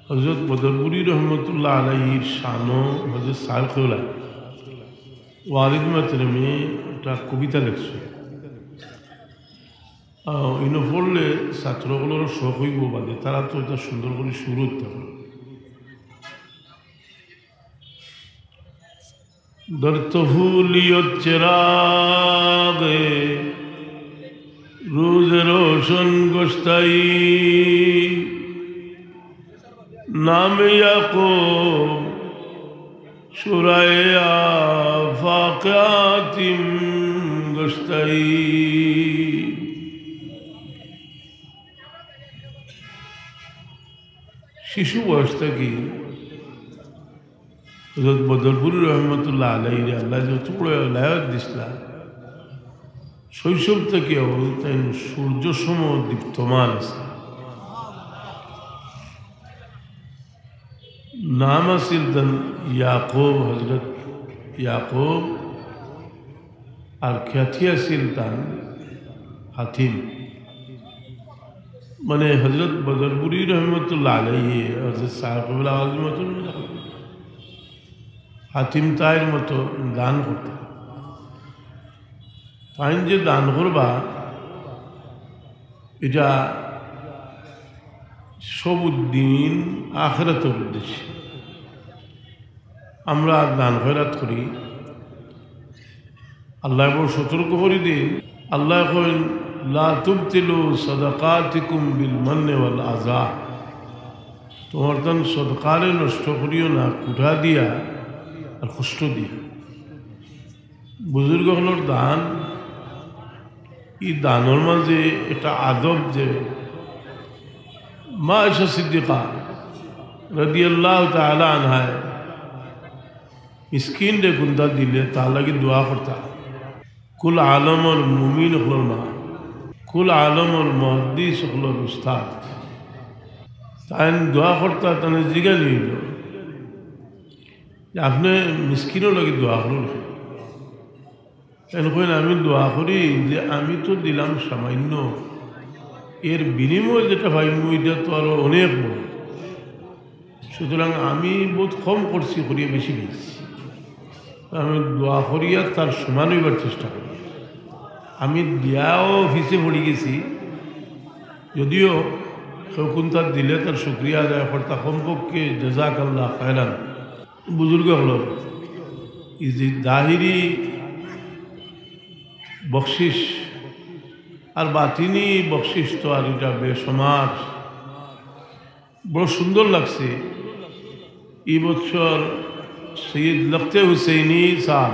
হজরত বদরপুরি রহমতুল্লাহ আলাইহির শানো হজরত সালখোলা ওয়ালিদ মাতরমে একটা কবিতা লিখছে। ইনো পড়লে ছাত্রগুলোর শখ হইব বাদে তারা তো এটা সুন্দর করে শুরু করতে পারে। در طفولیت چراغ روز روشن گشتایی نام یعقوب شورای آفاقاتیم گشتایی শিশু বয়স থেকে হযরত বদরপুরি রহমতুল্লাহ আলাইহি আল্লাহ যত বড় লায়াত দিসলা শৈশব থেকে তাই সূর্য সম দীপ্তমান আছে। নাম আছিল ইয়াকুব, হজরত ইয়াকুব, আর খ্যাতি আছিল তান হাতিম। মানে হজরত বদরপুরি রহমতুল্লাহ আলাইহি হজরত সাহেব আজমতুল্লাহ হাতিম তাইর মতো দান করতে তাই যে দান করবা এটা সবুদ্দিন আখিরাতের উদ্দেশ্যে আমরা দান খয়রাত করি। আল্লাহ বড় সতর্ক করে দিন, আল্লাহ কইন লা তুবতিলু সাদাকাতিকুম বিল মান্নি ওয়াল আযা, তোমার দান সদকারে নষ্ট করিও না কুঠা দিয়া আর কষ্ট দিয়া। বুজুর্গগুলোর দান, এই দানের মাঝে একটা আদব যে মা আয়েশা সিদ্দিকা রাদিয়াল্লাহু তাআলা আনহা মিসকিন রে গুন্দা দিলে তার লাগি দোয়া করতা। কুল আলমর মুমিন হলোর মা, কুল আলমর মুহাদ্দিস হলোর উস্তাদ, তাই দোয়া করতা। তাহলে জিগা নিল আপনি মিসকিনও লাগে দোয়া করুন। কেন আমি দোয়া করি যে আমি তো দিলাম সামান্য, এর বিনিময়ে যেটা পাইব এটা তো আরো অনেক বড়, সুতরাং আমি বহুত কম করছি করিয়া বেশি পেয়েছি। আমি দোয়া করিয়া তার সমান হইবার চেষ্টা করি। আমি দিয়াও অফিসে পড়ে গেছি, যদিও কেউ কোন তার দিলে তার শুক্রিয়া আদায় করতা কমপক্ষে জাযাকাল্লাহ খায়রান। বুজুর্গ হল এই যে দাহিরি বকশিস আর বাতিনি বকশিস তো আর এটা বেসমার, বড় সুন্দর লাগছে। এই বছর সৈয়দ লখতে হুসেইনি সাহেব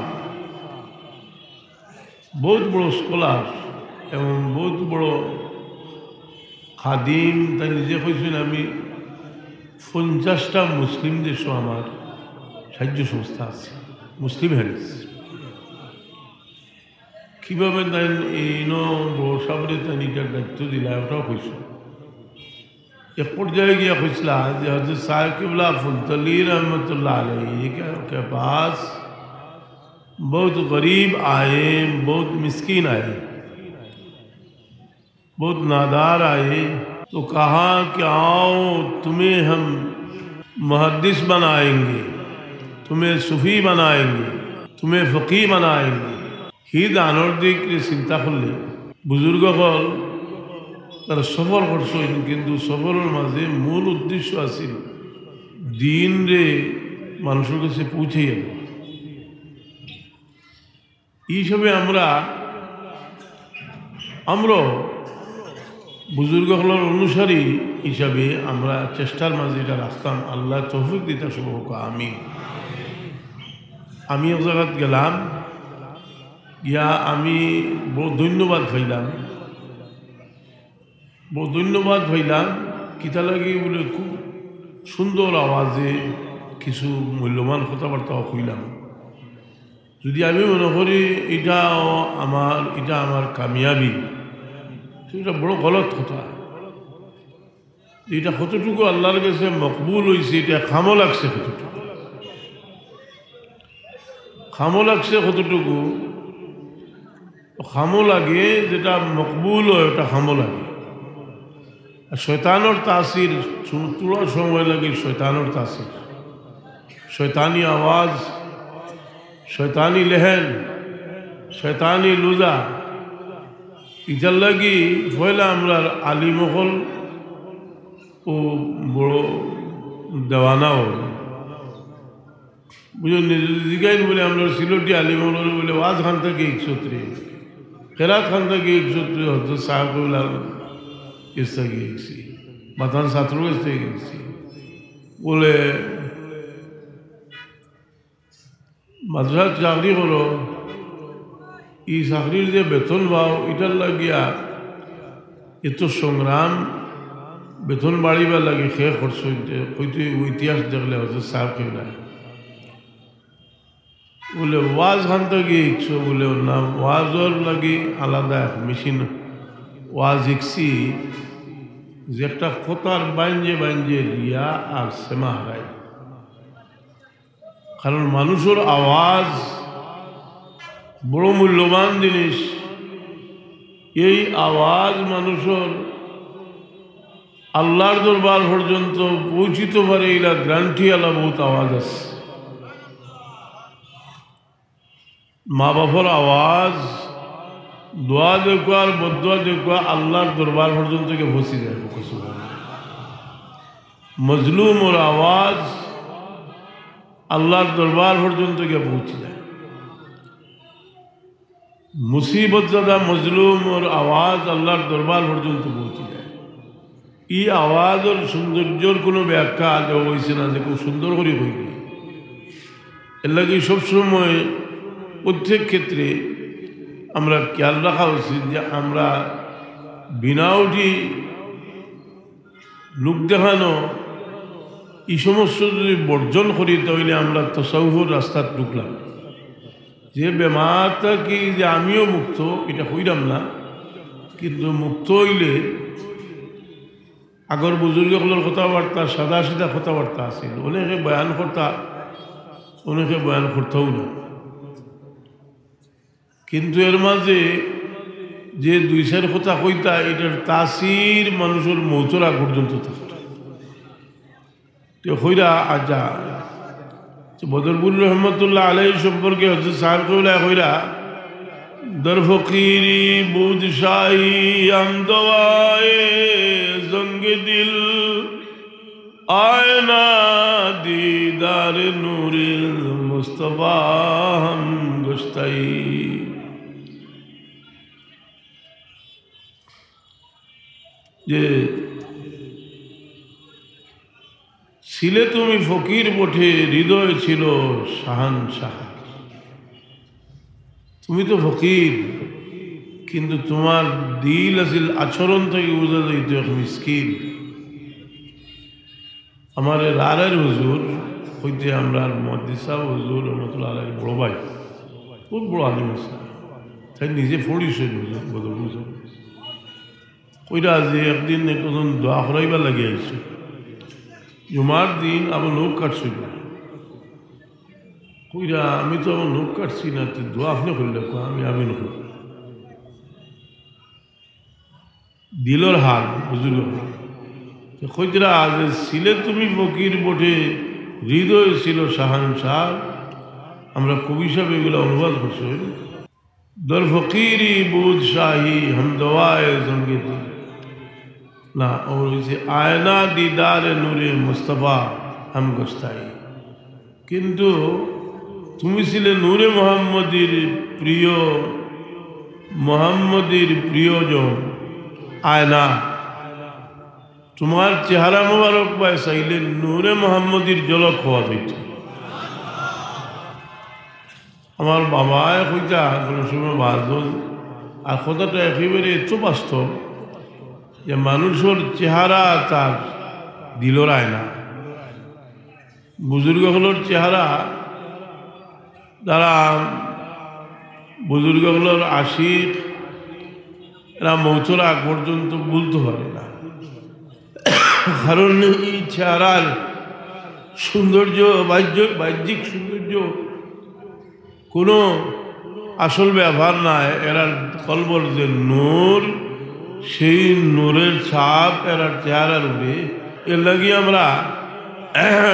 বহুত বড় স্কলার এবং বহুত বড় খাদিম, তাই নিজে কইছেন আমি 50টা মুসলিম দেশও আমার সাহায্য সংস্থা আছে, মুসলিম হেলথ। কীভাবে তাই এই বড় সাবরে তাই নিজের দায়িত্ব দিলা ওটাও কইস। এক পর্যায়ে গিয়া কইসলা যে হযরত সাহেব কিবলা ফুলতলি रहमतुल्लाह अलैहि के पास बहुत गरीब आए, बहुत मिस्कीन आए, बहुत नादार आए, तो कहा कि आओ तुम्हें हम मुहद्दिस बनाएंगे, तुम्हें सूफी बनाएंगे, तुम्हें फकीह बनाएंगे। ही दानर दिक चिंता करले बुजुर्ग हल তারা সফল করছেন, কিন্তু সফলের মাঝে মূল উদ্দেশ্য আছিল দিন রে মানুষের কাছে পৌঁছাইয়া দেওয়া। এই হিসাবে আমরা বুজুর্গ হলের অনুসারী হিসাবে আমরা চেষ্টার মাঝে এটা রাখতাম। আল্লাহ তৌফিক দিতা শুভ হোক, আমি এক জায়গাত গেলাম, গিয়া আমি বড় ধন্যবাদ হইলাম। কিতা লাগি বলে খুব সুন্দর আওয়াজে কিছু মূল্যবান কথাবার্তা কইলাম। যদি আমি মনে করি এটা আমার কামিয়াবি, এটা বড় গলত কথা। এটা কতটুকু আল্লাহর কাছে মকবুল হয়েছে, এটা খামো লাগছে কতটুকু খামো লাগে, যেটা মকবুল হয় ওটা খামো লাগে। আর শয়তানোর তাসির তুলার সময় লাগে শয়তানোর তাসির, শয়তানি আওয়াজ, শয়তানি লেহেন, শয়তানি লুজা, ইটার লাগি পয়লা আমরা আলিমহল ও বড় দেওয়ানা হল বুঝো জিগাইন বলে আমরা সিলোটি আলিমহল বলে ওয়াজ খান থেকে 103, খেরাত খান থেকে 103, হজরত সাহেবুল কাছ থেকে গেছি, মাথান ছাত্র কাছ থেকে গেছি বলে মাদ্রাসার চাকরি করো, এই চাকরির যে বেতন পাও এটার লাগিয়া এত সংগ্রাম, বেতন বাড়িবার লাগে খেয়ে খরচ হইতে ইতিহাস দেখলে হজরত সাহেব কেবলা বলে ওয়াজ খান থেকে ইচ্ছো বলে ওর নাম ওয়াজর লাগি আলাদা এক মেশিন ওয়াজ শিখছি যে একটা কোতার বাঞ্জে রিয়া আর সেমা হারায়। কারণ মানুষের আওয়াজ বড় মূল্যবান জিনিস, এই আওয়াজ মানুষের আল্লাহর দরবার পর্যন্ত পৌঁছিতে পারে, এরা গ্রান্টি আলা বহুত আওয়াজ আছে। মা বাবার আওয়াজ, দোয়া দেখো আর বদুয়া দেখো আল্লাহর দরবার পর্যন্ত কে পৌঁছে যায়। মজলুম ওর আওয়াজ আল্লাহর দরবার পর্যন্ত গিয়ে পৌঁছে যায়। মুসিবত জাদা মজলুম ওর আওয়াজ আল্লাহর দরবার পর্যন্ত পৌঁছে যায়। এই আওয়াজের সৌন্দর্যর কোনো ব্যাখ্যা আজ হয়েছে না যে খুব সুন্দর করে হইবে। এর লাগে সবসময় প্রত্যেক ক্ষেত্রে আমরা খেয়াল রাখা উচিত যে আমরা বিনা উঠি লোক দেখানো এই সমস্ত যদি বর্জন করি তাহলে আমরা তসাউফের রাস্তাত ঢুকলাম। যে বেমারটা কি যে আমিও মুক্ত এটা হইলাম না, কিন্তু মুক্ত হইলে আগর বুজুর্গগুলোর কথাবার্তা সাদা সিধা কথাবার্তা আছিল, অনেকে বয়ান করতা, অনেকে বয়ান করতেও না, কিন্তু এর মাঝে যে দুই চার কথা কইতা এটার তাসির মানুষের মৌতরা পর্যন্ত থাকত। হইরা আজা বদরপুর রহমতুল্লাহ আলাই সম্পর্কে হজরত সাহেব কইলা হইরা দর ফকিরি বুদ শাহী আমদওয়ায়ে জঙ্গে দিল আয়না দিদার নূরে মুস্তফা হাম গুস্তাই। যে ছিলে তুমি ফকির বটে হৃদয় ছিল শাহানশাহ। তুমি তো ফকির কিন্তু তোমার দিল আছিল আচরণ থেকে বোঝা যাইত এক মিসকিন। আমার রারের হুজুর হইতে আমরা মহাদিসা হুজুর রহমতুল্লাহ আলাইহির বড় ভাই, খুব বড় আলিম আছে, তাই নিজে পড়িছে বদরপুর। ওইটা যে একদিন একজন দোয়া করাইবার লাগে আইছে, জুমার দিন আমার নখ কাটছি না, কইরা আমি তো আমার নখ কাটছি না, তুই দোয়া আপনি করলে আমি নখ দিলর হাল বুঝল। কইরা যে ছিলে তুমি ফকির বটে হৃদয় ছিল শাহানশাহ। আমরা কবি সাহেব এগুলো অনুবাদ করছি। দর ফকিরি বুধ শাহী হামদওয়ায়ে জঙ্গে দিল না, ওর হয়েছে আয়না দিদার নূরে মুস্তফা হাম গোস্তাই। কিন্তু তুমি ছিলে নূরে মোহাম্মদীর প্রিয়, মোহাম্মদীর প্রিয়জন আয়না। তোমার চেহারা মোবারক পায় চাইলে নূরে মোহাম্মদীর জলক হওয়া যাইত। আমার বাবায় কইতা কোনো সময় বাজন, আর কথাটা একেবারে এত বাস্তব যে মানুষের চেহারা তার দিলর আয়না। বুজুর্গগুলোর চেহারা যারা বুজুর্গগুলোর আশিক, এরা মৌতর আগ পর্যন্ত বলতে পারে না, কারণ এই চেহারার সৌন্দর্য বাহ্যিক সৌন্দর্য কোনো আসল ব্যবহার নাই। এরা কলবর যে নূর সেই নূরের ছাপ এরা চেহারার উপরে এর লাগি আমরা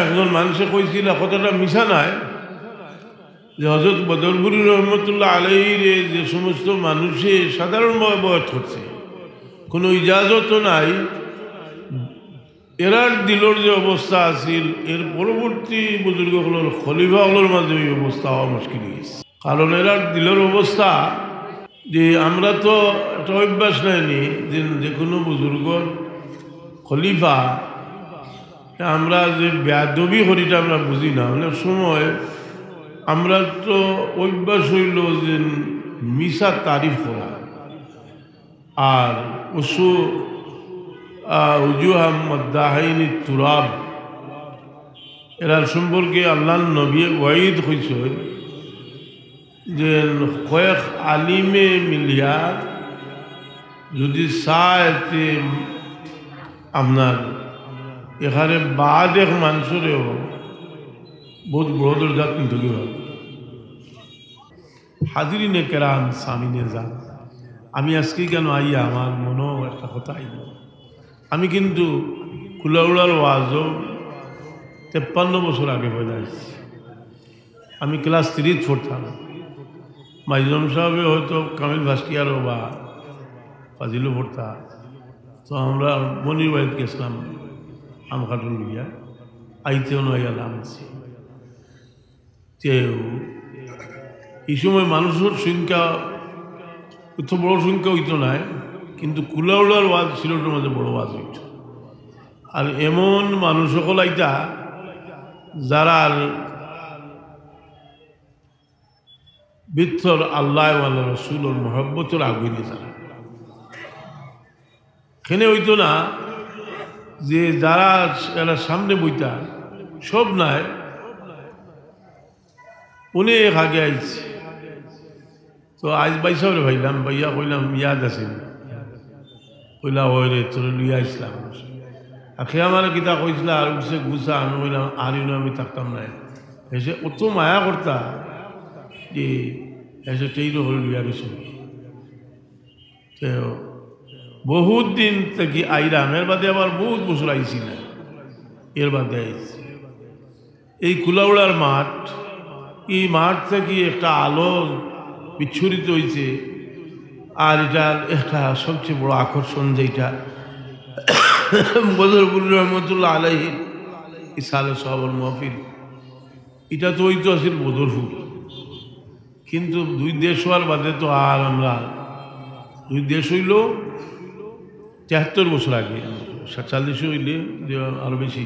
একজন মানুষে কইছিল কতটা মিশা নাই যে হজরত বদরপুরি রহমতুল্লাহ আলাইহির যে সমস্ত মানুষে সাধারণভাবে বয়স করছে কোনো ইজাজত নাই এরার দিলর যে অবস্থা আছিল এর পরবর্তী বুজুর্গগুলোর খলিফাগুলোর মাঝে ওই অবস্থা হওয়া মুশকিল হয়েছে কারণ এরার দিলর অবস্থা যে আমরা তো একটা অভ্যাস নেয়নি যে কোনো বুজুর্গর খলিফা আমরা যে বেয়াদবি করিটা আমরা বুঝি না অনেক সময় আমরা তো অভ্যাস হইল যে মিশা তারিফ করা আর ওসু উজুহা মদ্দাহাইনি তুরাব এরার সম্পর্কে আল্লাহ নবী ওয়াইদ হয়েছে যে কয়েক আলিমে মিলিয়া যদি চাইতে আপনার এখানে বাদ এক মানুষেরও বহুত বড় দরজাত নিতে হবে হাজিরিনে কেরাম সামিনে যান আমি আজকে কেন আইয়া আমার মনেও একটা কথা আইল আমি কিন্তু কুলাউড়ার ওয়াজও 53 বছর আগে হয়ে যাচ্ছি আমি ক্লাস 3 পড়তাম মাইজম সাহেবে হয়তো কামিল ভাস্কিয়ারও বা ফাজিলও পড়তা তো আমরা মনির বাড়িতে গেছিলাম আম কাটুন গিয়া আইতেও নয় আলাম আছে তেও এই সময় মানুষের সংখ্যা এত বড় সংখ্যা হইতো নাই কিন্তু কুলাউড়ার ওয়াজ সিলেটের মাঝে বড় ওয়াজ হইত আর এমন মানুষ সকল আইতা যারা ভিতর আল্লাহ আল্লাহ রসুল মহব্বতের আগুনে যারা এখানে হইতো না যে যারা এরা সামনে বইতা সব নাই অনেক আগে আইছে তো আজ বাইসাবরে ভাইলাম ভাইয়া কইলাম ইয়াদ আছে কইলা ওই রে তোর লইয়া ইসলাম আর সে আমার কিতা কইছিল আর উঠছে গুছা আমি কইলাম আর আমি থাকতাম না এসে অত মায়া করতা যে এসে টেইরও হল লইয়া গেছিল তো বহুত দিন থেকে আইরাম এর বাদে আবার বহুত বছর আইছি না এর বাদে আইছি এই কুলাউড়ার মাঠ এই মাঠ থেকে একটা আলো বিচ্ছুরিত হয়েছে আর এটার একটা সবচেয়ে বড় আকর্ষণ যেটা বদরপুর রহমতুল্লাহ আলাইহি ইসালে সাহাবুল মাহফিল এটা তো হইতো আসিল বদরপুর কিন্তু দুই দেশ হওয়ার বাদে তো আর আমরা দুই দেশ হইল 73 বছর আগে 47 হইলে আরো বেশি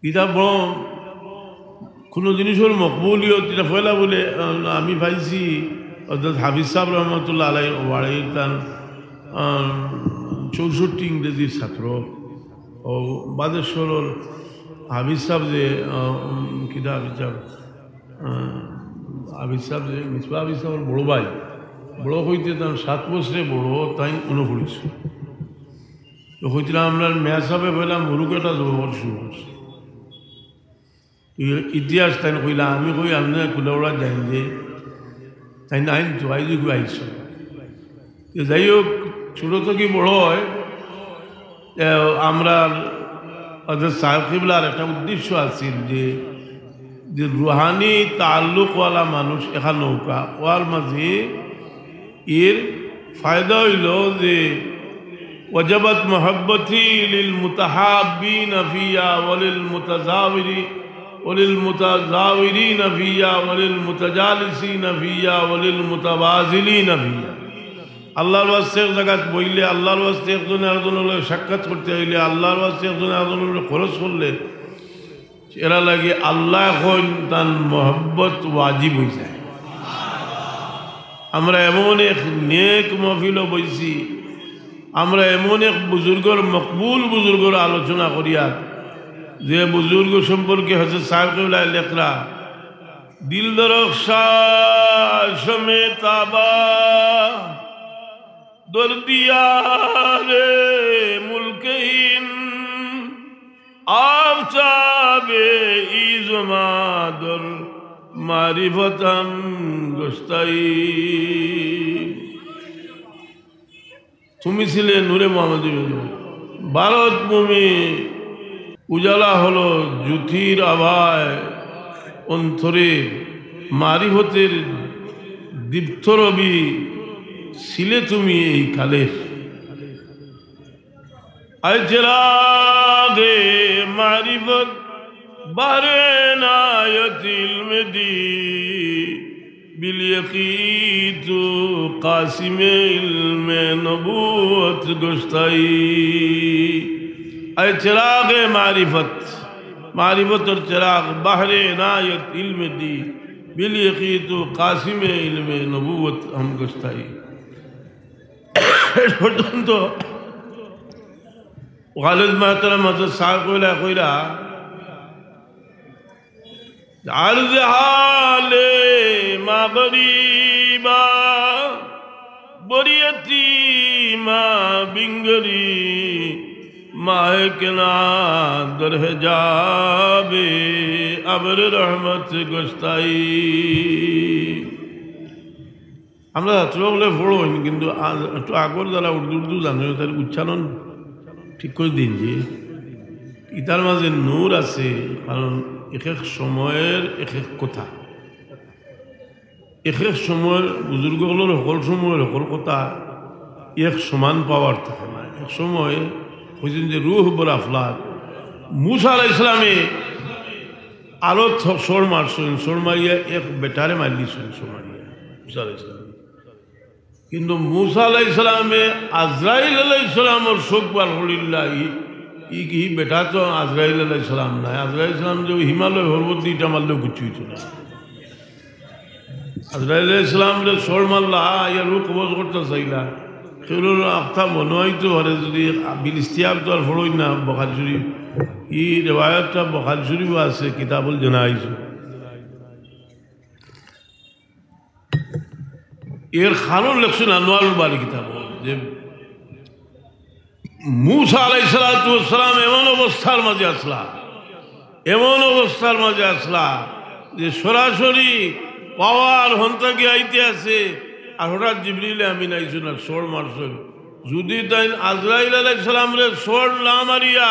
এটা বড় কোনো জিনিসের মকবুলিয়ত এটা ফয়লা বলে আমি পাইছি অর্থাৎ হাফিজ সাহেব রহমতুল্লাহ আলাই ওয়াড়ে তার 64 ইংরেজির ছাত্র ও বাদেশ্বরের হাফিজ সাহেব যে কিতা হাফিজ সাহেব যে মিসবা হাফিজ সাহেবের বড় ভাই বড় হইতে তার 7 বছরে বড় তাই অনুপড়িস তো হইতে আমরা মেয়া সাহেবে বললাম মুরুকেটা জবর শুরু করছি ইতিহাস তাই কইলা আমি কই আপনি কুলাউড়া যাই যে তাই না আইন তো আইজ আইস যাই হোক ছোটো থেকে বড় হয় আমরা সাহেবলার একটা উদ্দেশ্য আছিল যে রুহানি তাল্লুকওয়ালা মানুষ এখান নৌকা ওয়ার মাঝে এর ফায়দা হইল যে ওয়াজাবাত মহব্বতি লিল মুতাহাব্বিনা ফিয়া ওয়ালিল মুতাজাওয়িরি وللمتزاورين فيها وللمتجالسين فيها وللمتبازلين فيها আল্লাহর ওয়াস্তে জায়গা বইলে আল্লাহর ওয়াস্তে একজন আরেকজনের সাক্ষাৎ করতে হইলে আল্লাহর ওয়াস্তে একজন আরেকজনের খরচ করলে এরা লাগে আল্লাহ এখন তার মহব্বত ওয়াজিব হয়ে যায় আমরা এমন এক নেক মহফিলও বইছি আমরা এমন এক বুজুর্গর মকবুল বুজুর্গর আলোচনা করিয়া যে বুজুর্গ সম্পর্কে হযরত সাহেব লেখরা দিল দরখশা সমেতাবা দর্দিয়ারে মুলকহীন আফতাবে ইজমাদর মারিফতান গস্তাই তুমি ছিলে নূরে মোহাম্মদী। ভারত ভূমি উজালা হলো জ্যোতির আভায়, অন্তরে মারিফতের দীপ্ত রবি ছিলে তুমি এই কালের। আয় চিরাগে মারিফত বারে নায়ত ইলম দি বিল ইয়াকিত কাসিম ইলম নবুয়ত গোস্তাই। আয় চিরাগে মারিফত, মারিফতর চিরাগ বাহরে নায়ত ইলম দি বিল ইয়াকিত কাসিম ইলম নবুয়ত हम গোস্তাই। পর্যন্ত খালিদ মাহতারাম হযরত সাহেব কইলা আরজ হালে মা গরিবা বরিয়তি মা বিঙ্গরি মাহে কেনা দরহে যাবে আবর রহমত গোস্তাই। আমরা চলে পড়ো কিন্তু একটু আগর যারা উর্দু উর্দু জানো তার উচ্চারণ ঠিক করে দিন যে ইতার মাঝে নূর আছে, কারণ এক এক সময়ের এক এক কথা, এক এক সময়ের বুজুর্গগুলোর সকল সময়ের সকল কথা এক সমান পাওয়ার থাকে না। এক সময় বলছেন যে রুহ বরাফলার মুসা আলাইহিস সালামে আরো সর মারছেন, সর মারিয়া এক বেটারে মারলিছেন সর মারিয়া মুসা আলাইহিস সালাম। কিন্তু মুসা আলাইহিস সালামে আজরাইল আলাইহিস সালামর শোক বার হলিল্লাহ ই কি বেটা তো আজরাইল আলাইহিস সালাম নাই। আজরাইল সালাম যে হিমালয় পর্বত দিটা মারলেও কিছু হইতো না। আজরাইল আলাইহিস সালামরে সর মারলা ইয়া রূহ কবজ করতে চাইলা সেগুলোর আফতা মনে হইতো হরে যদি বিল ইস্তিয়াব তো আর ফড়ই না বুখারী শরীফ ই রিওয়ায়াতটা বুখারী শরীফও আছে কিতাবুল জানাইজ। এর খানুন লেখছেন আনোয়ারুল বারী কিতাব যে মুসা আলাইহিস সালাতু ওয়াস সালাম এমন অবস্থার মাঝে আসলা, এমন অবস্থার মাঝে আসলা যে সরাসরি পাওয়ার হন্তা গিয়ে আইতে আছে, আর হঠাৎ জিবরিল আমিন আইসুন আর সোর মারছেন। যদি তাই আজরাইল আলাইহিস সালামরে সোর না মারিয়া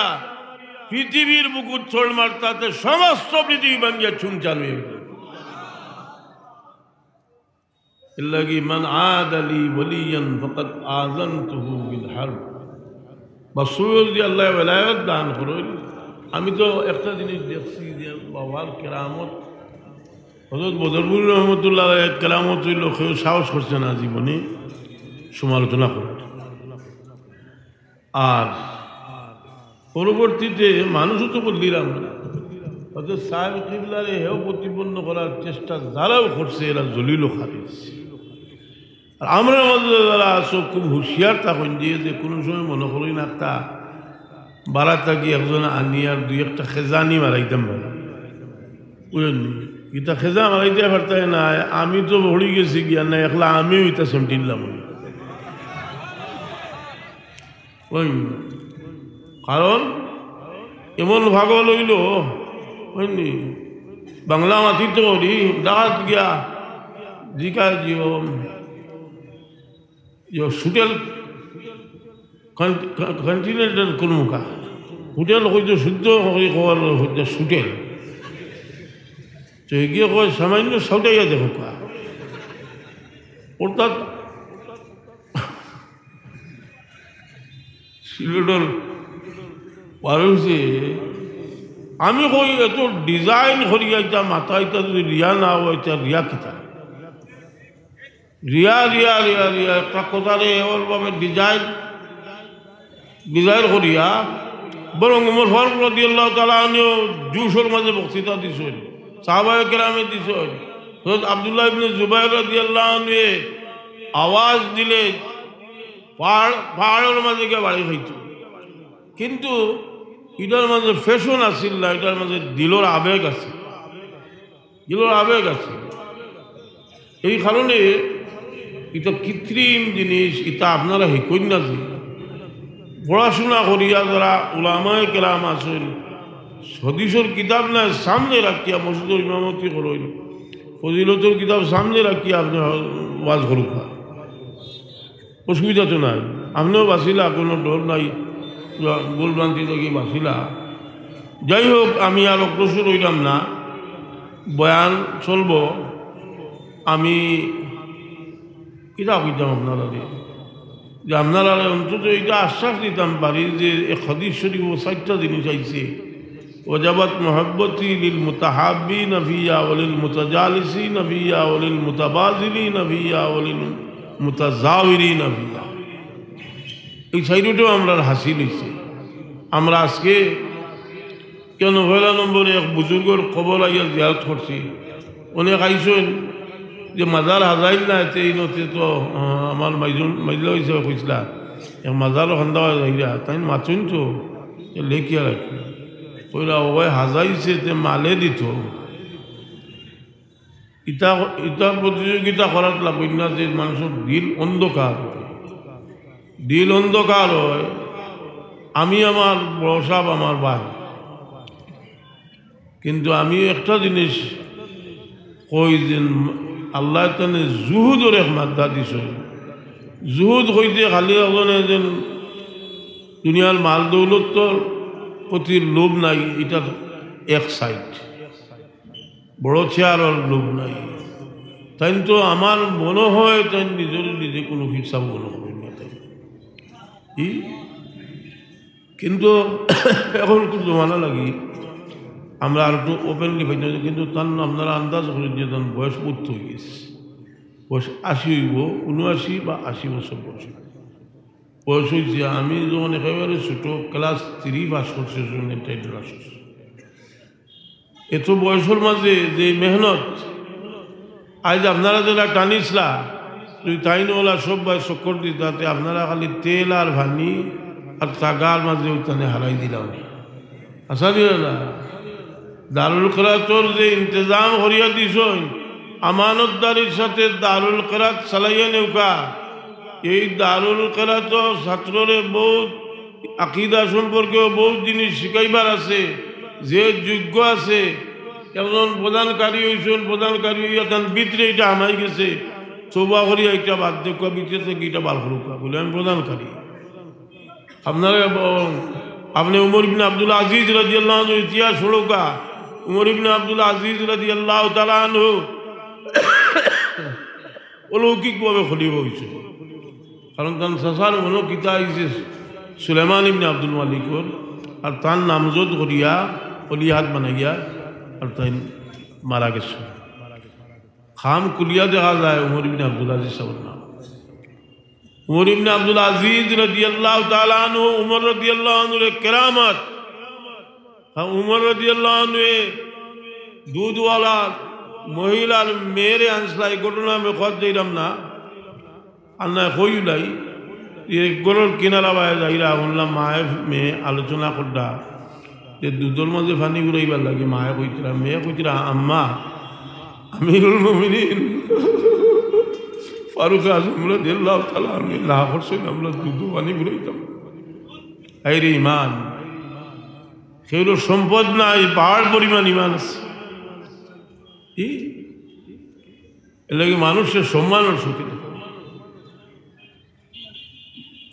পৃথিবীর বুকুর ছোড় মারতাতে সমস্ত পৃথিবী ভাঙ্গিয়া চুনচান হয়ে গেল। ইল্লাহি মান আদালি ওয়ালিয়ান ফাকাদ আযানতুহু বিল হারব। বাসুর যে আল্লাহ ওয়ালায়াত দান করুন। আমি তো একটা জিনিস দেখছি যে বাবার কেরামত হযরত বদরপুর রহমতুল্লাহ কেরামত হইল কেউ সাহস করছে না জীবনে সমালোচনা করার। আর পরবর্তীতে মানুষও তো বদলিলাম না, হযরত সাহেব কিবলারে হেও প্রতিপন্ন করার চেষ্টা যারাও করছে এরা জলিল খারিজ। আর আমরা মধ্যে যারা আছো খুব হুঁশিয়ার থাকুন যে কোনো সময় মনে করি না একটা বাড়া থাকি একজন আনি আর দুই একটা খেজানি মারাইতাম ভালো বুঝলেন। ইটা খেজা মারাইতে পারতাই না, আমি তো ভরি গেছি গিয়া না একলা আমিও ইটা সেমটিলাম। কারণ এমন ভাগ লইল বুঝলি বাংলা মাটি তো করি ডাকাত গিয়া জিকা সুটেল কন্টিনেন্টাল কোনমুখা হোটেল হয়তো শুদ্ধ হয়তো সুটেল তো এগিয়ে কয় সামান্য সাউটাইয়া দেখো কা অর্থাৎ সিলেটের পারছে। আমি কই এত ডিজাইন করিয়া এটা মাথাইটা যদি রিয়া না হয় এটা রিয়া কিতা রিয়া রিয়া রিয়া রিয়া একটা কথারে ওরভাবে ডিজাইন করিয়া বরং উমর ফারুক রাদিয়াল্লাহু তাআলা আনহু জুসের মাঝে বক্তৃতা দিছেন, সাহাবায়ে কেরামে দিছেন, হযরত আব্দুল্লাহ ইবনে জুবাইর রাদিয়াল্লাহু আনহু আওয়াজ দিলে পাহাড়ের মাঝে গিয়ে বাড়ি খাইতো। কিন্তু এটার মাঝে ফ্যাশন আসিল না, এটার মাঝে দিলর আবেগ আছে, দিলর আবেগ আছে। এই কারণে এটা কৃত্রিম জিনিস, এটা আপনারা হেকইন না যে পড়াশোনা করিয়া যারা উলামায়ে কেরাম আছেন হদিসের কিতাব না সামনে রাখিয়া মসজিদের ইমামতি করেন, ফজিলতের কিতাব সামনে রাখিয়া আপনি ওয়াজ করুক, অসুবিধা তো নাই। আপনিও বাঁচিলা, কোনো ডর নাই, গোলবান্তি থেকে বাঁচিলা। যাই হোক, আমি আর অগ্রসর হইলাম না, বয়ান চলব। আমি কিতা কইতাম আপনারা, যে আপনারা অন্তত এটা আশ্বাস দিতাম পারি যে হাদিস শরীফ ও 4টা জিনিস আইছে। ওয়াজাবাত মুহাব্বতি লিল মুতাহাব্বিনা ফিয়া ওয়া লিল মুতাজালিসিনা ফিয়া ওয়া লিল মুতাবাযিলিনা ফিয়া ওয়া লিল মুতাযাওয়িরিনা ফিয়া। এই 4টাও আমরা হাসিল হইছে। আমরা আজকে কেন পয়লা নম্বরে এক বুজুর্গর কবর আইয়া জিয়ারত করছি। অনেক আইসেন যে মাজার হাজাইল না এতে এই নতে তো আমার মাইজলা হিসাবে কইসলা এক মাজারও খান্দা যাইরা তাই মাতুন তো লেখিয়া রাখি ওইরা ওই হাজাইছে তে মালে দিত। ইটা ইটা প্রতিযোগিতা করার লাগবে না যে মানুষের দিল অন্ধকার হয়, দিল অন্ধকার হয়। আমি আমার বড় সাহেব আমার ভাই, কিন্তু আমি একটা জিনিস কই যে আল্লাহ তানে জুহুদর এক মাত্রা দিছে। জুহুদ হইতে খালি ওখানে যেন দুনিয়ার মাল দৌলতর প্রতি লোভ নাই, এটার এক সাইড। বড় চেয়ারের লোভ নাই। তাই তো আমার মনে হয় তাই নিজের নিজে কোনো হিসাব মনে করেন না তাই। কিন্তু এখন খুব জমানা লাগি আমরা আর একটু ওপেনলি ভাই, কিন্তু তার আপনারা আন্দাজ করেন যে তার বয়স উঠতে হয়ে গেছে। বয়স 80 হইব, 79 বা 80 বছর বয়স বয়স হয়েছে। আমি যখন একেবারে ছোটো ক্লাস 3 পাস করছে, এত বয়সের মাঝে যে মেহনত আজ আপনারা যারা টানিসলা যদি তাই নোলা সব ভাই চক্কর দিই, তাতে আপনারা খালি তেল আর ভানি আর টাকার মাঝে ওইখানে হারাই দিলাম। আশা দিল না দারুল কেরাতর যে ইন্তজাম করিয়া দিস, আমানতদারির সাথে দারুল কেরাত চালাইয়া নেউকা। এই দারুল কেরাত ছাত্ররে বহুত আকিদা সম্পর্কেও বহুত জিনিস শিখাইবার আছে। যে যোগ্য আছে, একজন প্রধানকারী হয়েছেন, প্রধানকারী হইয়া তার ভিতরে এটা আমাই গেছে, চৌবা করিয়া একটা বাদ দেখা ভিতরে থেকে এটা বার করুকা বলে আমি প্রধানকারী। আপনারা আপনি উমর ইবনে আব্দুল আজিজ রাদিয়াল্লাহু আনহু ইতিহাস পড়ুকা। উমর ইবনে আব্দুল আজিজ রাদিয়াল্লাহু তাআলা আনহু অলৌকিকভাবে খলিফা হয়েছে, কারণ তার চাচার মনো কিতা আইছে সুলেমান ইবনে আব্দুল মালিকর, আর তার নামজদ করিয়া অলিহাত বানাইয়া আর তাই মারা গেছে। খাম কুলিয়া দেখা যায় উমর ইবনে আব্দুল আজিজ সাহেবের নাম। উমর ইবনে আব্দুল আজিজ রাদিয়াল্লাহু তাআলা আনহু, উমর রাদিয়াল্লাহু আনহুর কেরামত। উমর রাদিয়াল্লাহু আনহু দুধওয়ালা মহিলার মেয়েরে আনসলাই ঘটনা আমি খত দিলাম না, আর না কইলাই গরুর কিনারা বায় যাইরা শুনলাম মায়ের মেয়ে আলোচনা করটা যে দুধের মাঝে পানি ঘুরাইবার লাগে। মায়ে কইতরা, মেয়ে কইতরা আম্মা আমিরুল মুমিনিন ফারুক আজম রাদিয়াল্লাহু তাআলা আনহু না করছেন আমরা দুধ পানি ঘুরাইতাম। আইরে ইমান, সেগুলো সম্পদ নাই, পাহাড় পরিমাণ ইমান আছে। এর লাগে মানুষের সম্মানের সুখে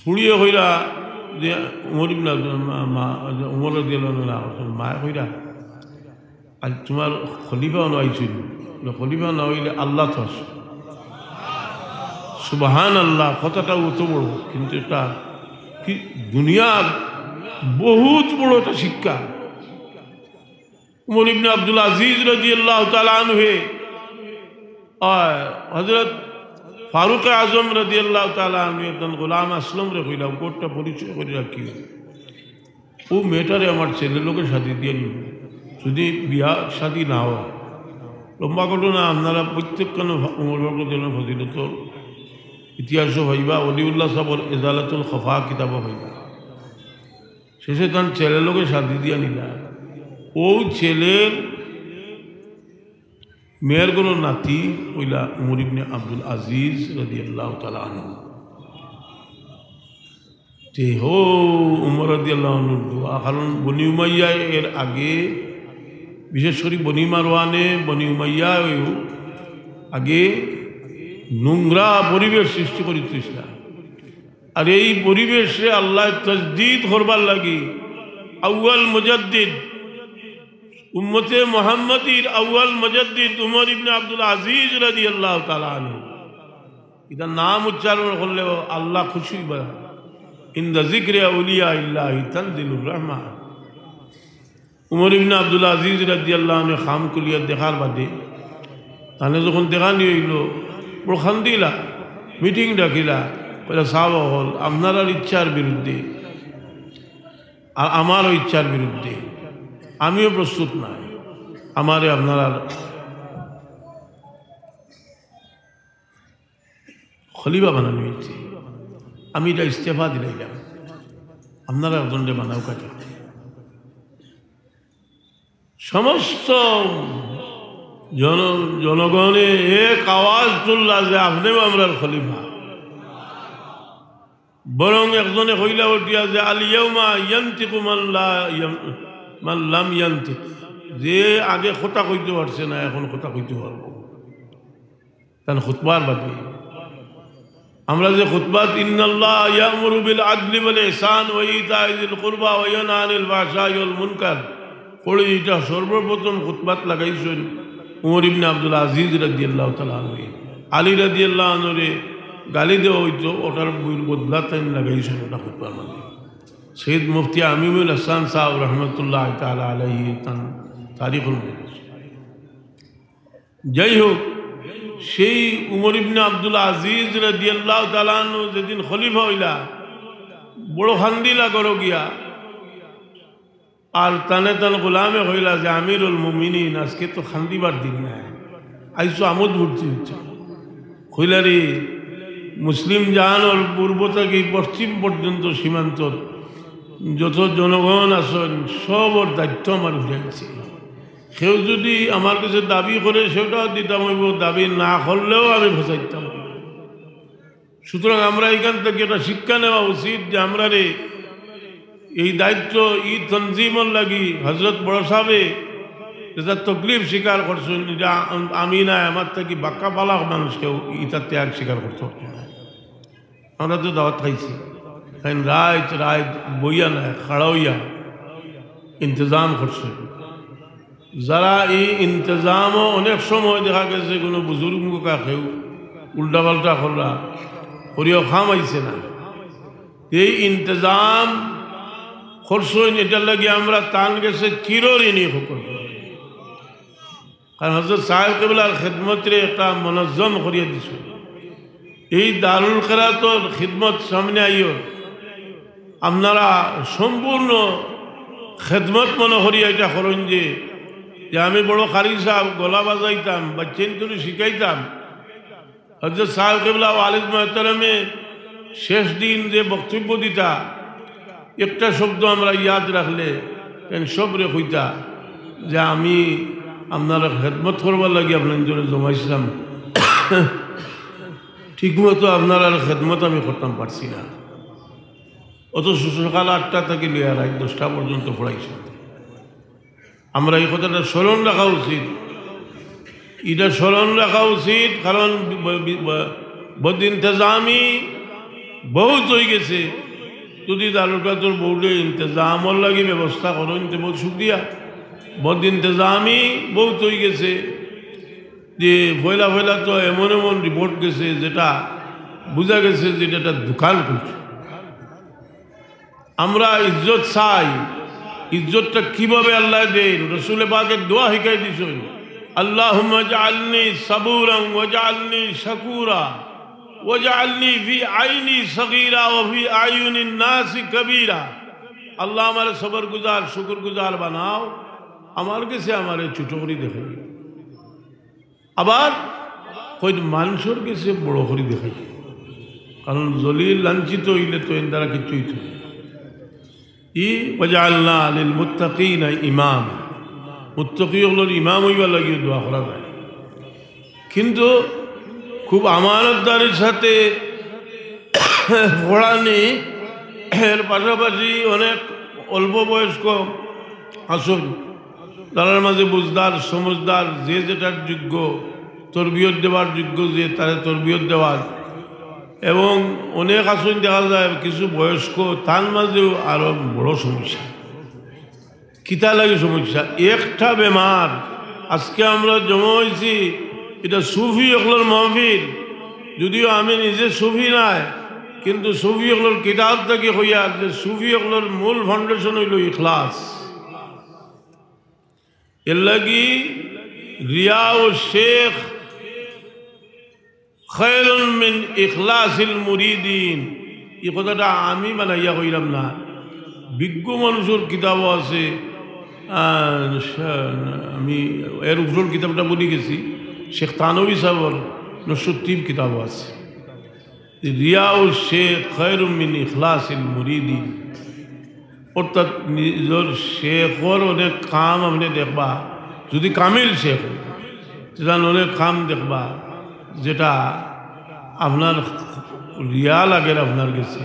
ফুড়িয়ে হইরা যে উমর ইবনে উমর রাদিয়াল্লাহু না মায়া হইরা আজ তোমার খলিফা আইছিল, খলিফা না হইলে আল্লাহ তো আছে। সুবহান আল্লাহ, কথাটা অত বড়, কিন্তু এটা কি দুনিয়ার বহুত বড় একটা শিক্ষা। উমর ইবনে আব্দুল আজিজ রাদিয়াল্লাহু তাআলা আনহু হযরত ফারুক আজম রাদিয়াল্লাহু তাআলা আনহু একজন গোলাম আসলাম রে কইলা কোটটা পরিচয় করে রাখি, ও মেয়েটারে আমার ছেলে লোকের সাথে দিয়ে নিব, যদি বিয়া শাদী না হয়। লম্বা ঘটনা, আপনারা প্রত্যেক কেন উমর বরকতের ফজিলত ইতিহাসও হইবা, অলিউল্লাহ সাহেবের এজালাতুল খফা কিতাবও হইবা। শেষে তার ছেলে লোকের সাথে দিয়া নিলা। ও ছেলের মেয়ের কোনো নাতি ওইলা উমর ইবনে আব্দুল আজিজ রাদিয়াল্লাহু তাআলা আনহু। তে হো উমর রাদিয়াল্লাহু আনহু দোয়া, কারণ বনি উমাইয়া এর আগে, বিশেষ করে বনি মারওয়ানে বনি উমাইয়া আগে নোংরা পরিবেশ সৃষ্টি করিতেছিল। আর এই পরিবেশে আল্লাহ তাজদীদ করবার লাগি আউয়াল মুজাদ্দিদ উম্মতে মুহাম্মাদির আউয়াল মুজাদ্দিদ উমর ইবনে আব্দুল আজিজ রাদিয়াল্লাহু তাআলা আনহু এটা নাম উচ্চারণ করলে আল্লাহ খুশি হয় ইনদা যিকরি আউলিয়া ইল্লাহি তানজিলুর রহমান উমর ইবনে আব্দুল আজিজ রাদিয়াল্লাহু আনহু খাম কুলিয়া দেখার বাদে তাহলে যখন দেখা নিয়ে হইল বড় খান্দিলা মিটিং ডাকিলা কইলা সাহাব হল আপনার ইচ্ছার বিরুদ্ধে আর আমারও ইচ্ছার বিরুদ্ধে আমিও প্রস্তুত নাই আমারে আপনারা খলিফা বানানো হয়েছে আমি এটা ইস্তেফা দিলাম আপনারা একজনকে বানাও কাজে সমস্ত জনগণে এক আওয়াজ তুললা যে আপনিও আমরার খলিফা বরং একজনে কইলা উঠিয়া যে আল ইয়াউমা ইয়ানতিকু মান লাম ইয়ানতিক যে আগে কথা কইতে পারছে না এখন কথা কইতে পারবো কারণ খুতবার বাদে আমরা যে খুতবাত ইন্নাল্লাহ ইয়ামুরু বিল আদলি ওয়াল ইহসান ওয়া ইতা'i যিল কুরবা ওয়া ইয়ানহা আনিল ফাহশাই ওয়াল মুনকার পড়ে এটা সর্বপ্রথম খুতবাত লাগাইছেন উমর ইবনে আব্দুল আজিজ রাদিয়াল্লাহু তাআলা আনহু আলী রাদিয়াল্লাহু আনহু গালি দেওয়া হইতো ওটার বদলা তাই লাগাইছেন ওটা খুতবার মধ্যে সৈয়দ মুফতি আমিনুল হাসান সাহেব রহমতুল্লাহ তাআলা আলাইহি তারিখুল মধ্যে যাই হোক সেই উমর ইবনে আব্দুল আজিজ রাদিয়াল্লাহু তাআলা আনহু যেদিন খলিফা হইলা বড় খান্দিলা করো গিয়া আর তানে তান গোলামে হইলা যে আমিরুল মুমিনিন আজকে তো খান্দিবার দিন নাই আইসো আমোদ ভর্তি হচ্ছে হইলা রে মুসলিম জাহানোর পূর্ব থেকে পশ্চিম পর্যন্ত সীমান্ত যত জনগণ আছেন সবর দায়িত্ব আমার উঠেছে কেউ যদি আমার কাছে দাবি করে সেটাও দিতাম হইব দাবি না করলেও আমি ফসাইতাম সুতরাং আমরা এখান থেকে একটা শিক্ষা নেওয়া উচিত যে আমরা রে এই দায়িত্ব ই তনজিমর লাগি হজরত বড় সাহেবে এটা তকলিফ স্বীকার করছেন এটা আমি না আমার থেকে বাক্কা পালাক মানুষকেও ইটার ত্যাগ স্বীকার করতে হচ্ছে না আমরা তো দাওয়াত খাইছি তাই রায় বইয়া নাই খাড়াইয়া ইন্তজাম করছে যারা এই ইন্তজামও অনেক সময় দেখা গেছে কোনো বুজুর্গ কাকেও উল্টাপাল্টা করা করিও খামাইছে না এই ইন্তজাম করছেন এটার লাগে আমরা টান গেছে চিরঋণী সকল কারণ হযরত সাহেব কেবলার খেদমতরে একটা মনজ্জম করিয়া দিছে এই দারুল খেরাতর খিদমত সামনে আইও আপনারা সম্পূর্ণ খেদমত মনে করিয়া এটা করেন যে আমি বড় কারি সাহেব গলা বাজাইতাম বাচ্চেন করে শিখাইতাম হযরত সাহেব কেবলা ওয়ালিদ মুহতারামে শেষ দিন যে বক্তব্য দিতা একটা শব্দ আমরা ইয়াদ রাখলে সবরে কইতা যে আমি আপনারা খেদমত করবার লাগে আপনার জন্য জমাইছিলাম ঠিকমতো আপনার আর খেদমত আমি করতাম পারছি না অত সকাল 8টা থেকে লিয়া রাত 10টা পর্যন্ত পড়াইছি আমরা এই কথাটা স্মরণ রাখা উচিত এটা স্মরণ রাখা উচিত কারণ বদিনতেজামি বহুত হয়ে গেছে যদি দারুকাতর বোর্ডে ইন্তজামর লাগে ব্যবস্থা করেন তো বহুত শুক্রিয়া বদিনতেজামি বহুত হয়ে গেছে যে ফয়লা ফয়লা তো এমন এমন রিপোর্ট গেছে যেটা বোঝা গেছে যে এটা দোকান করছে আমরা ইজ্জত চাই ইজ্জতটা কিভাবে আল্লাহ দেন রসুল পাকের দোয়া শিখাই দিছেন আল্লাহুম্মা জাআলনি সাবুরান ওয়াজআলনি শাকুরা ওয়াজআলনি ফি আইনি সগীরা ওয়া ফি আয়ুনিন নাসি কবীরা আল্লাহ আমারে সবর গুজার শুকর গুজার বানাও আমার কাছে আমারে ছোট করে দেখাই আবার কই মানুষের কাছে বড় করে দেখাই কারণ জলিল লাঞ্ছিত হইলে তো এর দ্বারা কিছুই তো ওয়াজআলনা লিল মুত্তাকিনা ইমাম মুত্তাকিগুলোর ইমাম হইবার লাগিয়ে দোয়া করা যায় কিন্তু খুব আমানতদারির সাথে পড়ানি এর পাশাপাশি অনেক অল্প বয়স্ক আসুন তার মাঝে বুঝদার সমজদার যে যেটার যোগ্য তরবিয়ত দেওয়ার যোগ্য যে তারে তরবিয়ত দেওয়ার এবং অনেক আসন দেখা যায় কিছু বয়স্ক, তার মাঝেও আরো বড় সমস্যা। কিতা লাগে সমস্যা? একটা বেমার আজকে আমরা জমা হয়েছি, এটা সুফি অকলের মাহফিল। যদিও আমি নিজে সুফি নাই, কিন্তু সুফি অকলের কিতাব থেকে হইয়া যে সুফি অকলের মূল ফাউন্ডেশন হইল ইখলাস। এর লাগি রিয়া ও শেখ খায়রুন মিন ইখলাসিল মুরিদিন, এই কথাটা আমি বানাইয়া কইলাম না, বিজ্ঞ মানুষের কিতাবও আছে। আমি এর উপর কিতাবটা বলি গেছি, শেখ তানবী সাহেবর নসুত্তির কিতাবও আছে। রিয়া ও শেখ খায়রুন মিন ইখলাসিল মুরিদিন, অর্থাৎ নিজের শেখর অনেক কাম আপনি দেখবা, যদি কামিল শেখ সেখানে অনেক কাম দেখবা যেটা আপনার রিয়া লাগে আপনার কাছে।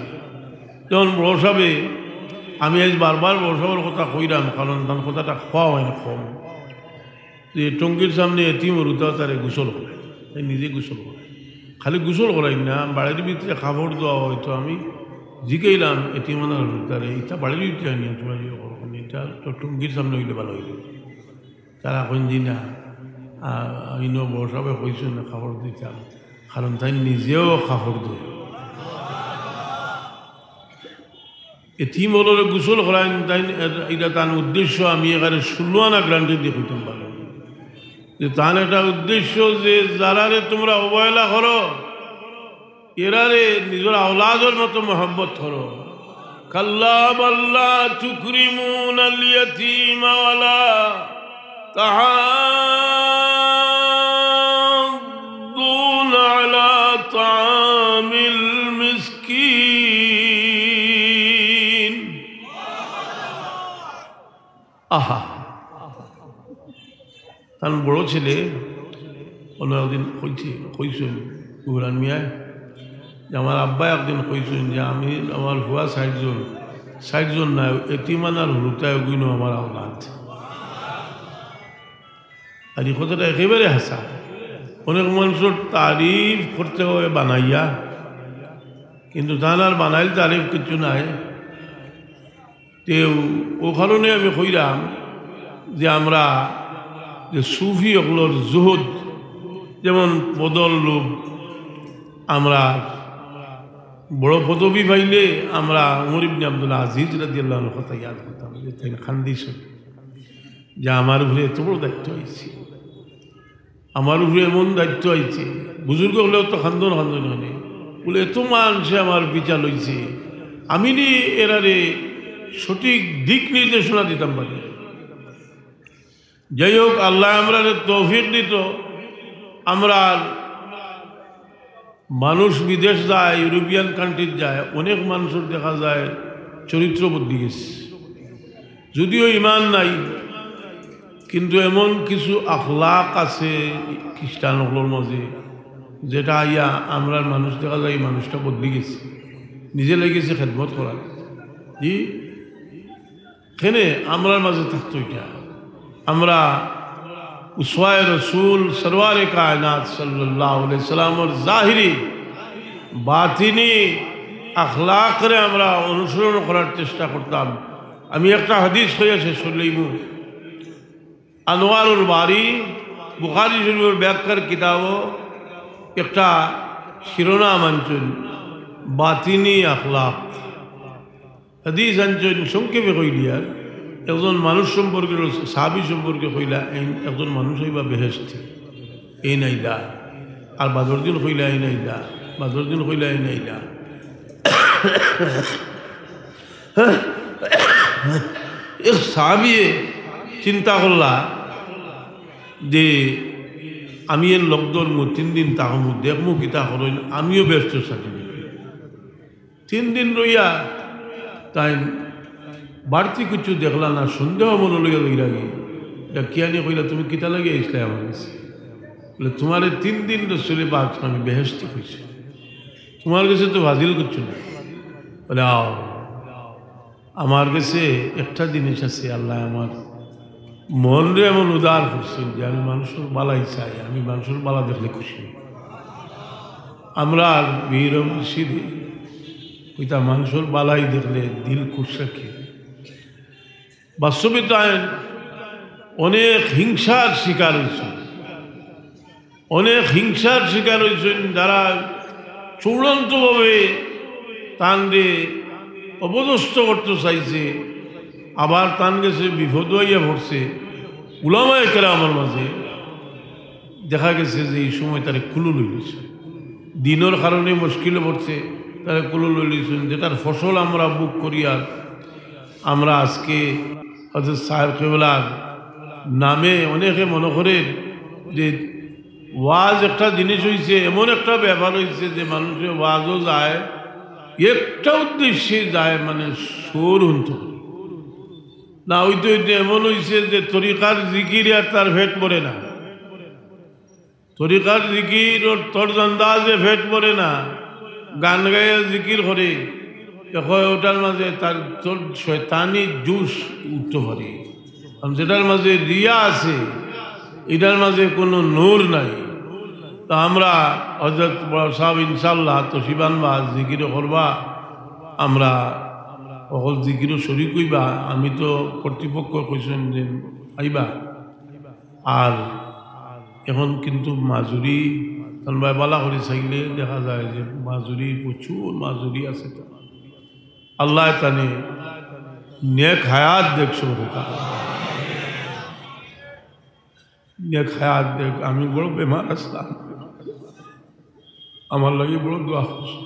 যেমন বড় সাহেবে, আমি আজ বারবার বড় সাহেবের কথা কইরাম, কারণ তার কথাটা খাওয়া হয় না কম, যে টঙ্কির সামনে এতিম রুতাও তারে গোসল করে, তাই নিজে গোসল করে। খালি গোসল করাই না, বাড়ির ভিতরে খাবার দেওয়া হয়তো আমি জিগাইলাম এতিমানার রুতারে, এটা বাড়ির ভিতরে আনিয়া তোমার এটা তো টঙ্কির সামনে হইলে ভালো হইল। তারা এখন জি না, আইন বড় সাহেবে কইছেন না খাবার দিতাম, কারণ তাই নিজেও খাবার দেয়। এতিম হল গোসল করাই তাই, এটা তার উদ্দেশ্য আমি এখানে 16 আনা গ্রান্টি দিয়ে কইতাম পারো, যে তার একটা উদ্দেশ্য যে যারারে তোমরা অবহেলা করো, এরারে নিজের আওলাদের মতো মহব্বত করো। কাল্লা বাল্লা তুকরিমুনাল ইয়াতীমা ওয়ালা তাহাদ্দুনা আলা তাআমিল মিসকিন। আহা, তার বড় ছেলে অন্য একদিন কইছেন কুরআন মিয়ায়, যে আমার আব্বা একদিন কইছেন যে আমি আমার হুয়া 60 জন নাই, এতিমানার হুরুতায় গুইন আমার আওলাদ। আর এই কথাটা একেবারে হাসা। অনেক মানুষের তারিফ করতে হয় বানাইয়া, কিন্তু তার বানাইল তারিফ কিছু নাই। তেও ও কারণে আমি কইরাম যে আমরা যে সুফি অকলর জুহুদ, যেমন বদল লোক, আমরা বড় পদবী পাইলে আমরা উমর ইবনে আব্দুল আজিজ রাদিয়াল্লাহু আনহু কথা ইয়াদ করতাম, যে তাই খান্দিস যে আমার উপরে এত বড় দায়িত্ব হয়েছে, আমার উপরে এমন দায়িত্ব হয়েছে। বুজুর্গ হলেও তো খান্দন হয় বলে, এত মানুষে আমার বিচার লইছে, আমি নি এরারে সঠিক দিক নির্দেশনা দিতাম পারি। যাই হোক, আল্লাহ আমরা তৌফিক দিত। আমরা মানুষ বিদেশ যায়, ইউরোপিয়ান কান্ট্রিজ যায়, অনেক মানুষের দেখা যায় চরিত্র বদলে গেছে, যদিও ইমান নাই, কিন্তু এমন কিছু আখলাক আছে খ্রিস্টানগুলোর মাঝে, যেটা ইয়া আমরা মানুষ দেখা যায় মানুষটা বদলে গেছে, নিজে লেগেছে খেদমত করার। জি কেনে আমরার মাঝে থাকতো এটা, আমরা উসওয়ায়ে রসুল সরওয়ারে কায়নাত সাল্লাল্লাহু আলাইহি সাল্লামের জাহিরি বাতিনি আখলাকরে আমরা অনুসরণ করার চেষ্টা করতাম। আমি একটা হাদিস হয়ে শেষ করলাম, আনোয়ারুল বারি বুখারী শরীফের ব্যাখ্যার কিতাবও একটা শিরোনাম আনছেন, বাতিনি আখলাক। হাদিস আনছেন সংক্ষেপে কইলিয়ার, একজন মানুষ সম্পর্কে, সাহাবী সম্পর্কে কইলা, একজন মানুষ হইবা বেহেশতি, এই নাইলা, আর বাদর দিন কইলা এই নাইলা, বাদর দিন কইলা এই নাইলা। এক সাহাবী চিন্তা করলা যে আমি এর লোকদর 3 দিন তাহমু দেখমু কিতা করেন, আমিও ব্যস্ত সার্টিফিকেট 3 দিন রইয়া, তাই বাড়তি কিছু দেখলা না, সন্দেহ মনে লইয়া লইয়া গিয়ে এটা কিয়ানি কইলা, তুমি কিতা লাগে আসলে আমার কাছে? বলে তোমার 3 দিন রসুলে বাদ আমি বেহেশতি কইছি, তোমার কাছে তো হাজিল করছো না। বলে আও, আমার কাছে একটা জিনিস আছে, আল্লাহ আমার মন রে এমন উদার করছেন যে আমি মানুষের বালাই চাই, আমি মানুষের বালা দেখলে খুশি। আমরা বীর মুর্শিদে ওইটা মানুষের বালাই দেখলে দিল খুশ রাখে। বাস্তবিক অনেক হিংসার শিকার হয়েছে, অনেক হিংসার শিকার হয়েছেন যারা চূড়ান্তভাবে তানরে অপদস্থ করতে চাইছে, আবার তান গেছে বিপদ হইয়া পড়ছে। উলামায়ে কেরামের মাঝে দেখা গেছে যে এই সময় তারা কুলুল হইছে, দিনের কারণে মুশকিলে পড়ছে, তারা কুলুল হইছেন, যেটার ফসল আমরা বুক করিয়া আমরা আজকে হযরত সাহেব কেবলার নামে অনেকে মনে করেন যে ওয়াজ একটা জিনিস হয়েছে, এমন একটা ব্যাপার হয়েছে যে মানুষের ওয়াজও যায় একটা উদ্দেশ্যে যায়, মানে সুর হুন্ত না হইতে হইতে এমন হয়েছে যে তরিকার জিকির আর তার ভেট পড়ে না, তরিকার জিকির ওর তরজান্দাজে ভেট পড়ে না, গান গায়ে জিকির করে ওটার মাঝে তার শয়তানি জুস উঠতে পারে। যেটার মাঝে রিয়া আছে এটার মাঝে কোনো নূর নাই। তা আমরা হযরত সাহেব ইনশাল্লাহ তো শিবানবা জিকির করবা, আমরা অকল জিকিরও শরীক হইবা। আমি তো কর্তৃপক্ষ কইছেন যে আইবা। আর এখন কিন্তু মাজুরি বালা করে চাইলে দেখা যায় যে মাজুরি প্রচুর মাজুরি আছে, আল্লাহ তানে নেক হায়াত দেখছো, নেক হায়াত দেখ। আমি বড় বেমার আসলাম, আমার লাগে বড় দোয়া করছে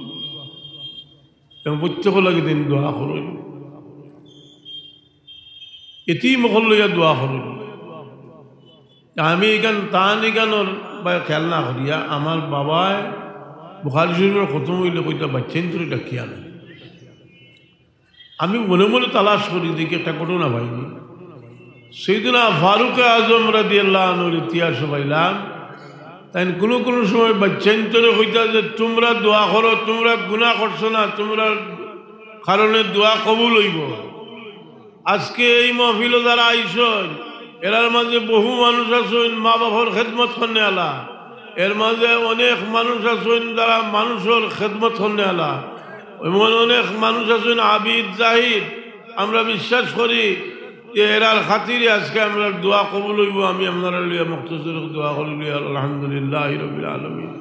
এবং প্রত্যেক লাগে দিন দোয়া করেন, এটি মহল লইয়া দোয়া করেন। আমি এখান তান এখানোর বা খেয়াল না করিয়া আমার বাবায় বুখারী শরীফের খতম হইলে কইটা বাচ্চেন্দ্র ডাকিয়া না, আমি মনে মনে তালাশ করি দেখি একটা ঘটনা পাইনি। সাইয়েদনা ফারুক আজম রাদিয়াল্লাহু আনহুর ইতিহাস পাইলাম, তাই কোনো কোনো সময় বাচ্চান্তরে কইতা যে তোমরা দোয়া করো, তোমরা গুনাহ করছো না, তোমরা কারণে দোয়া কবুল হইব। আজকে এই মাহফিলে যারা আইসন এরার মাঝে বহু মানুষ আছেন মা বাবার খেদমত করনে আলা, এর মাঝে অনেক মানুষ আছেন যারা মানুষের খেদমত করনে আলা, এমন অনেক মানুষ আছেন আবিদ জাহিদ। আমরা বিশ্বাস করি যে এরার খাতিরে আজকে আমরা দোয়া কবুল হইব। আমি আপনারা লিয়া মুক্তসর দোয়া করি, আলহামদুলিল্লাহি রাব্বিল আলামিন।